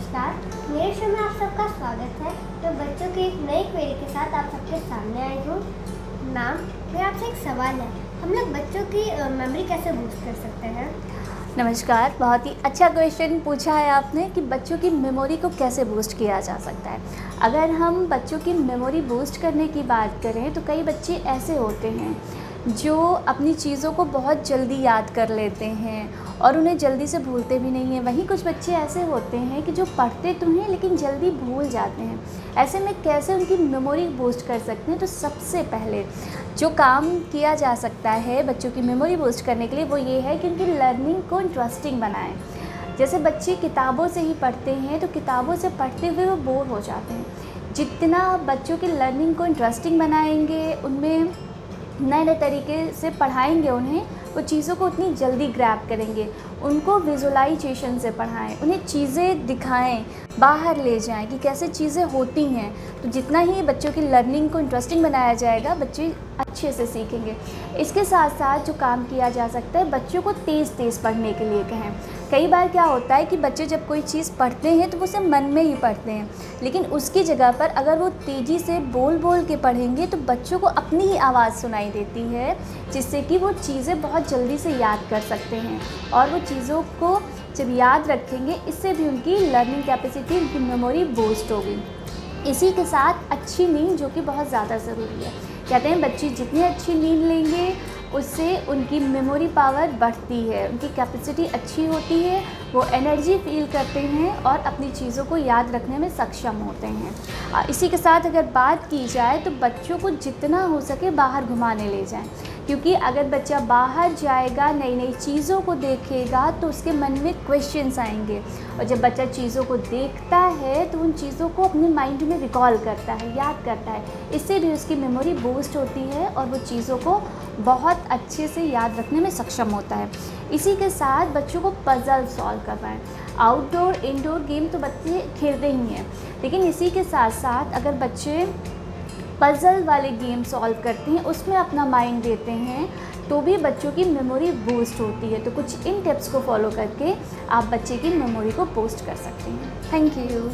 नमस्कार, मेरे शो में आप सबका स्वागत है। तो बच्चों की एक नई क्वेरी के साथ आप सबके सामने आई हूँ। मैम, मेरा आपसे एक सवाल है, हम लोग बच्चों की मेमोरी कैसे बूस्ट कर सकते हैं? नमस्कार, बहुत ही अच्छा क्वेश्चन पूछा है आपने कि बच्चों की मेमोरी को कैसे बूस्ट किया जा सकता है। अगर हम बच्चों की मेमोरी बूस्ट करने की बात करें तो कई बच्चे ऐसे होते हैं जो अपनी चीज़ों को बहुत जल्दी याद कर लेते हैं और उन्हें जल्दी से भूलते भी नहीं हैं। वहीं कुछ बच्चे ऐसे होते हैं कि जो पढ़ते तो हैं लेकिन जल्दी भूल जाते हैं। ऐसे में कैसे उनकी मेमोरी बूस्ट कर सकते हैं? तो सबसे पहले जो काम किया जा सकता है बच्चों की मेमोरी बूस्ट करने के लिए वो ये है कि उनकी लर्निंग को इंटरेस्टिंग बनाएं। जैसे बच्चे किताबों से ही पढ़ते हैं तो किताबों से पढ़ते हुए वो बोर हो जाते हैं। जितना बच्चों की लर्निंग को इंटरेस्टिंग बनाएंगे, उनमें नए नए तरीके से पढ़ाएंगे उन्हें, वो चीज़ों को उतनी जल्दी ग्रैब करेंगे। उनको विजुअलाइजेशन से पढ़ाएं, उन्हें चीज़ें दिखाएं, बाहर ले जाएं कि कैसे चीज़ें होती हैं। तो जितना ही बच्चों की लर्निंग को इंटरेस्टिंग बनाया जाएगा, बच्चे अच्छे से सीखेंगे। इसके साथ साथ जो काम किया जा सकता है, बच्चों को तेज़ तेज़ पढ़ने के लिए कहें। कई बार क्या होता है कि बच्चे जब कोई चीज़ पढ़ते हैं तो वो उसे मन में ही पढ़ते हैं, लेकिन उसकी जगह पर अगर वो तेज़ी से बोल बोल के पढ़ेंगे तो बच्चों को अपनी ही आवाज़ सुनाई देती है, जिससे कि वो चीज़ें बहुत जल्दी से याद कर सकते हैं और वो चीज़ों को जब याद रखेंगे, इससे भी उनकी लर्निंग कैपेसिटी, उनकी मेमोरी बूस्ट होगी। इसी के साथ अच्छी नींद, जो कि बहुत ज़्यादा ज़रूरी है। कहते हैं बच्चे जितनी अच्छी नींद लेंगे उससे उनकी मेमोरी पावर बढ़ती है, उनकी कैपेसिटी अच्छी होती है, वो एनर्जी फील करते हैं और अपनी चीज़ों को याद रखने में सक्षम होते हैं। इसी के साथ अगर बात की जाए तो बच्चों को जितना हो सके बाहर घुमाने ले जाएं, क्योंकि अगर बच्चा बाहर जाएगा, नई नई चीज़ों को देखेगा तो उसके मन में क्वेश्चंस आएंगे और जब बच्चा चीज़ों को देखता है तो उन चीज़ों को अपने माइंड में रिकॉल करता है, याद करता है। इससे भी उसकी मेमोरी बूस्ट होती है और वो चीज़ों को बहुत अच्छे से याद रखने में सक्षम होता है। इसी के साथ बच्चों को पज़ल सॉल्व करवाएं। आउटडोर इंडोर गेम तो बच्चे खेलते ही हैं, लेकिन इसी के साथ साथ अगर बच्चे पज़ल वाले गेम सॉल्व करते हैं, उसमें अपना माइंड देते हैं, तो भी बच्चों की मेमोरी बूस्ट होती है। तो कुछ इन टिप्स को फॉलो करके आप बच्चे की मेमोरी को बूस्ट कर सकते हैं। Thank you.